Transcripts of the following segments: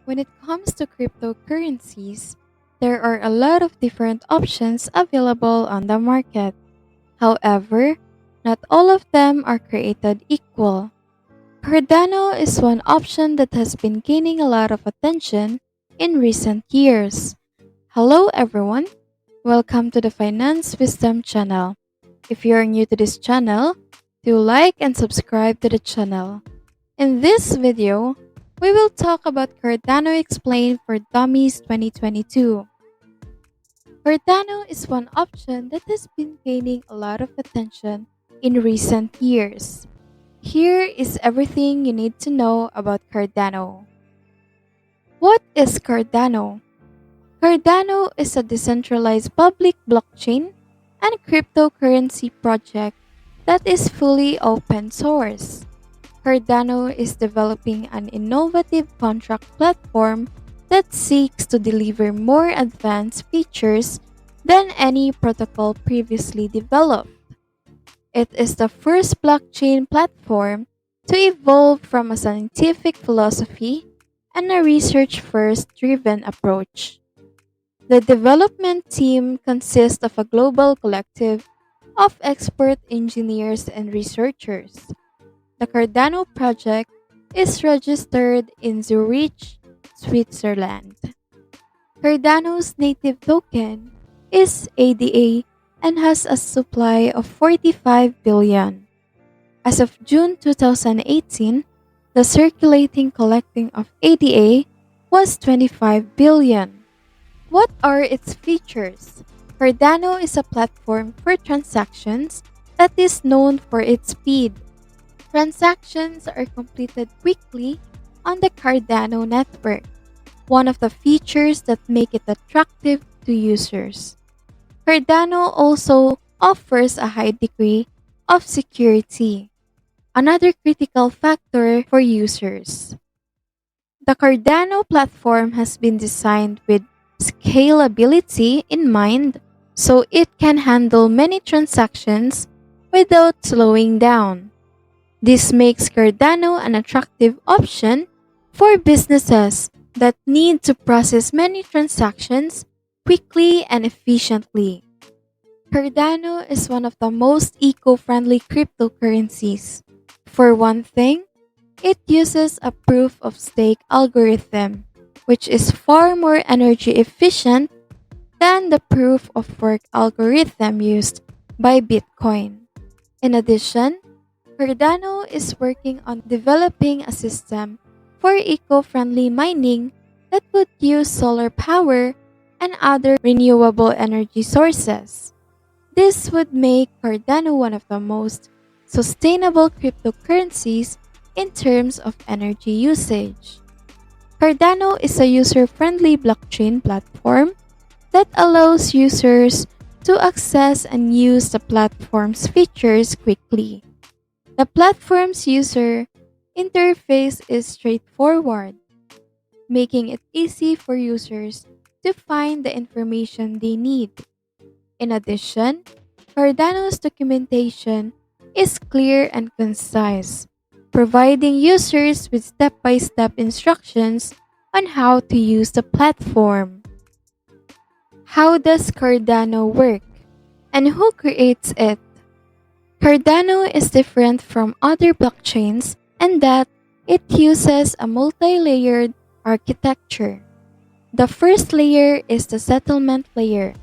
When it comes to cryptocurrencies, there are a lot of different options available on the market. However, not all of them are created equal. Cardano is one option that has been gaining a lot of attention in recent years. Hello everyone, welcome to the Finance Wisdom channel. If you are new to this channel, do like and subscribe to the channel. In this video, we will talk about Cardano Explained for Dummies 2022. Cardano is one option that has been gaining a lot of attention in recent years. Here is everything you need to know about Cardano. What is Cardano? Cardano is a decentralized public blockchain and cryptocurrency project that is fully open source. Cardano is developing an innovative contract platform that seeks to deliver more advanced features than any protocol previously developed. It is the first blockchain platform to evolve from a scientific philosophy and a research first driven approach. The development team consists of a global collective of expert engineers and researchers. The Cardano project is registered in Zurich, Switzerland. Cardano's native token is ADA and has a supply of 45 billion. As of June 2018, the circulating collecting of ADA was 25 billion. What are its features? Cardano is a platform for transactions that is known for its speed. Transactions are completed quickly on the Cardano network, one of the features that make it attractive to users. Cardano also offers a high degree of security, another critical factor for users. The Cardano platform has been designed with scalability in mind so it can handle many transactions without slowing down. This makes Cardano an attractive option for businesses that need to process many transactions quickly and efficiently. Cardano is one of the most eco-friendly cryptocurrencies. For one thing, it uses a proof of stake algorithm, which is far more energy efficient than the proof of work algorithm used by Bitcoin. In addition, Cardano is working on developing a system for eco-friendly mining that would use solar power and other renewable energy sources. This would make Cardano one of the most sustainable cryptocurrencies in terms of energy usage. Cardano is a user-friendly blockchain platform that allows users to access and use the platform's features quickly. The platform's user interface is straightforward, making it easy for users to find the information they need. In addition, Cardano's documentation is clear and concise, providing users with step-by-step instructions on how to use the platform. How does Cardano work? And who creates it? Cardano is different from other blockchains in that it uses a multi-layered architecture. The first layer is the settlement layer,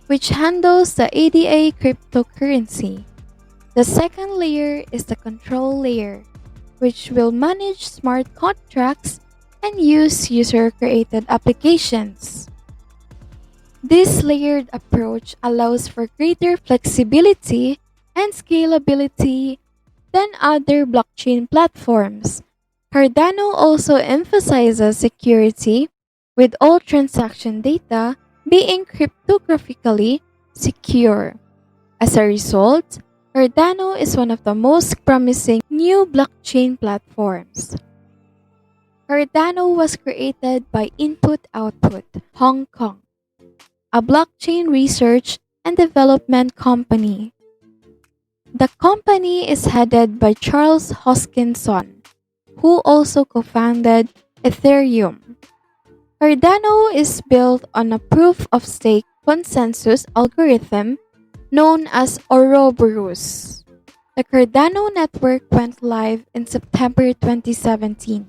which handles the ADA cryptocurrency. The second layer is the control layer, which will manage smart contracts and use user-created applications. This layered approach allows for greater flexibility and scalability than other blockchain platforms. Cardano also emphasizes security, with all transaction data being cryptographically secure. As a result, Cardano is one of the most promising new blockchain platforms. Cardano was created by Input Output Hong Kong, a blockchain research and development company. The company is headed by Charles Hoskinson, who also co-founded Ethereum. Cardano is built on a proof of stake consensus algorithm known as Ouroboros. The Cardano network went live in September 2017.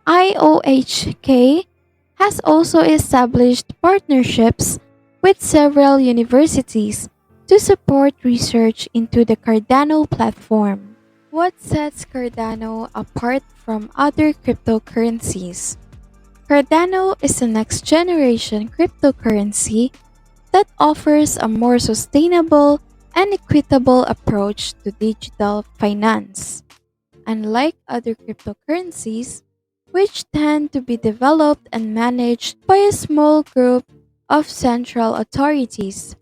IOHK has also established partnerships with several universities to support research into the Cardano platform. What sets Cardano apart from other cryptocurrencies? Cardano is a next generation cryptocurrency that offers a more sustainable and equitable approach to digital finance. Unlike other cryptocurrencies, which tend to be developed and managed by a small group of central authorities,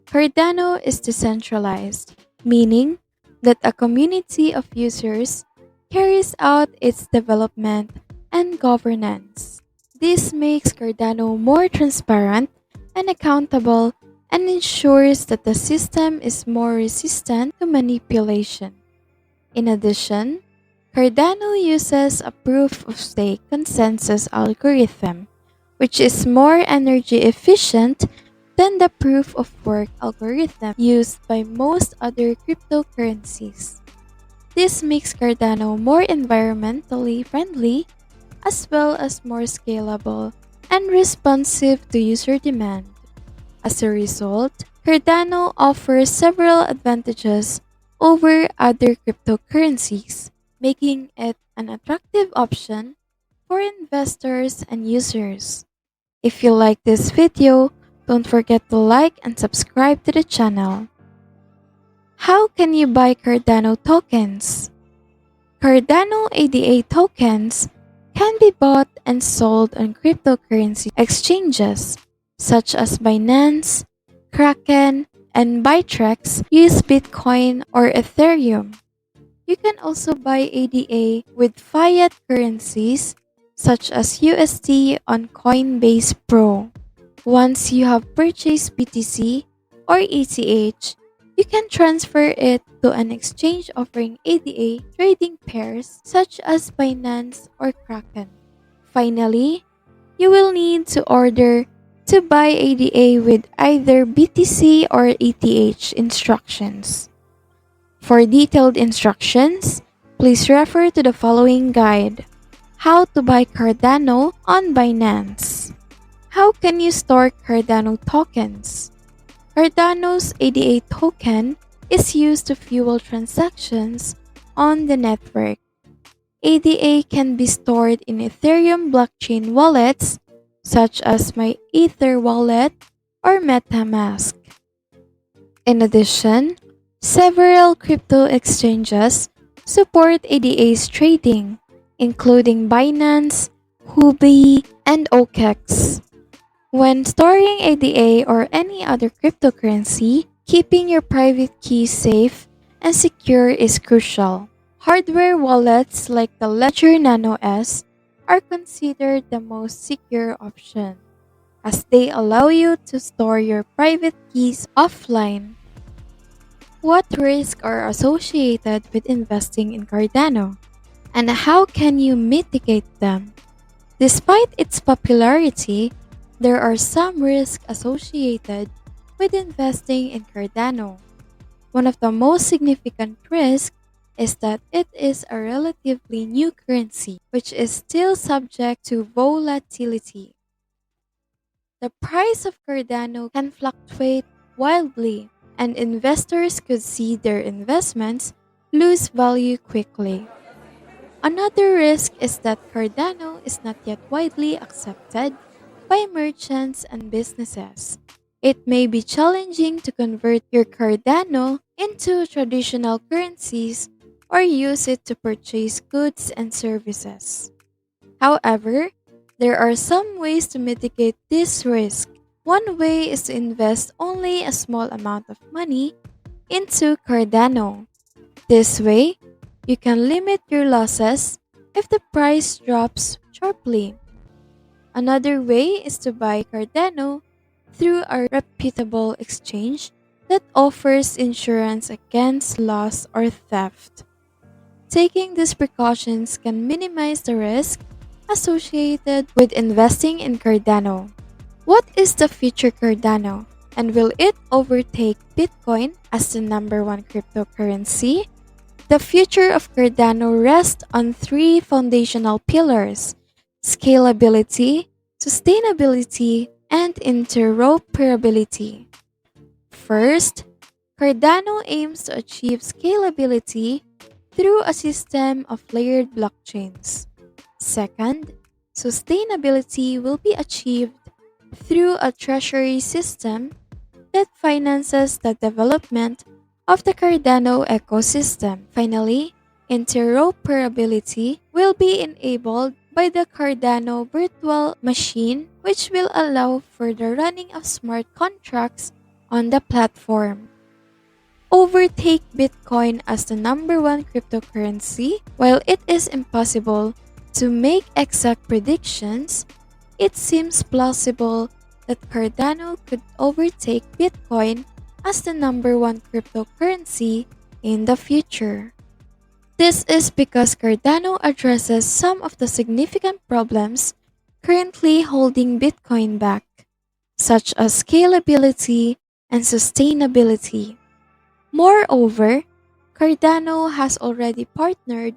Cardano is decentralized, meaning that a community of users carries out its development and governance. This makes Cardano more transparent and accountable and ensures that the system is more resistant to manipulation. In addition, Cardano uses a proof of stake consensus algorithm, which is more energy efficient than the proof of work algorithm used by most other cryptocurrencies. This makes Cardano more environmentally friendly as well as more scalable and responsive to user demand. As a result, Cardano offers several advantages over other cryptocurrencies, making it an attractive option for investors and users. If you like this video, don't forget to like and subscribe to the channel. How can you buy Cardano tokens? Cardano ADA tokens can be bought and sold on cryptocurrency exchanges such as Binance, Kraken, and Bittrex use Bitcoin or Ethereum. You can also buy ADA with fiat currencies such as USD on Coinbase Pro. Once you have purchased BTC or ETH, you can transfer it to an exchange offering ADA trading pairs such as Binance or Kraken. Finally, you will need to order to buy ADA with either BTC or ETH instructions. For detailed instructions, please refer to the following guide. How to buy Cardano on Binance. How can you store Cardano tokens? Cardano's ADA token is used to fuel transactions on the network. ADA can be stored in Ethereum blockchain wallets such as my Ether wallet or MetaMask. In addition, several crypto exchanges support ADA's trading, including Binance, Huobi, and OKEx. When storing ADA or any other cryptocurrency, keeping your private key safe and secure is crucial. Hardware wallets like the Ledger Nano S are considered the most secure option, as they allow you to store your private keys offline. What risks are associated with investing in Cardano, and how can you mitigate them? Despite its popularity, there are some risks associated with investing in Cardano. One of the most significant risks is that it is a relatively new currency, which is still subject to volatility. The price of Cardano can fluctuate wildly, and investors could see their investments lose value quickly. Another risk is that Cardano is not yet widely accepted by merchants and businesses. It may be challenging to convert your Cardano into traditional currencies or use it to purchase goods and services. However, there are some ways to mitigate this risk. One way is to invest only a small amount of money into Cardano. This way, you can limit your losses if the price drops sharply. Another way is to buy Cardano through a reputable exchange that offers insurance against loss or theft. Taking these precautions can minimize the risk associated with investing in Cardano. What is the future Cardano? And will it overtake Bitcoin as the number one cryptocurrency? The future of Cardano rests on three foundational pillars: scalability, sustainability, and interoperability. First, Cardano aims to achieve scalability through a system of layered blockchains. Second, sustainability will be achieved through a treasury system that finances the development of the Cardano ecosystem. Finally, interoperability will be enabled by the Cardano virtual machine, which will allow for the running of smart contracts on the platform. Overtake Bitcoin as the number one cryptocurrency. While it is impossible to make exact predictions, it seems plausible that Cardano could overtake Bitcoin as the number one cryptocurrency in the future. This is because Cardano addresses some of the significant problems currently holding Bitcoin back, such as scalability and sustainability. Moreover, Cardano has already partnered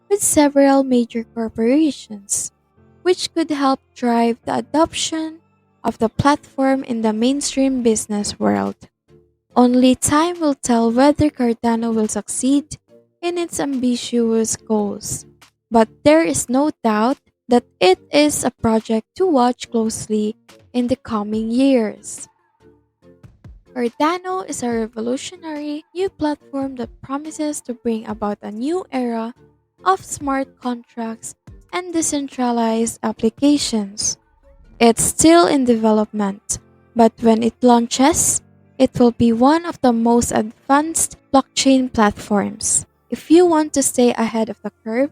with several major corporations, which could help drive the adoption of the platform in the mainstream business world. Only time will tell whether Cardano will succeed in its ambitious goals, but there is no doubt that it is a project to watch closely in the coming years. Cardano is a revolutionary new platform that promises to bring about a new era of smart contracts and decentralized applications. It's still in development, but when it launches, it will be one of the most advanced blockchain platforms. If you want to stay ahead of the curve,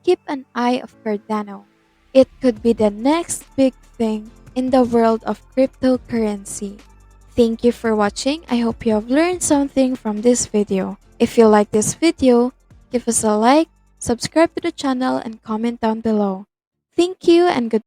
keep an eye of Cardano. It could be the next big thing in the world of cryptocurrency. Thank you for watching. I hope you have learned something from this video. If you like this video, give us a like, subscribe to the channel, and comment down below. Thank you and goodbye.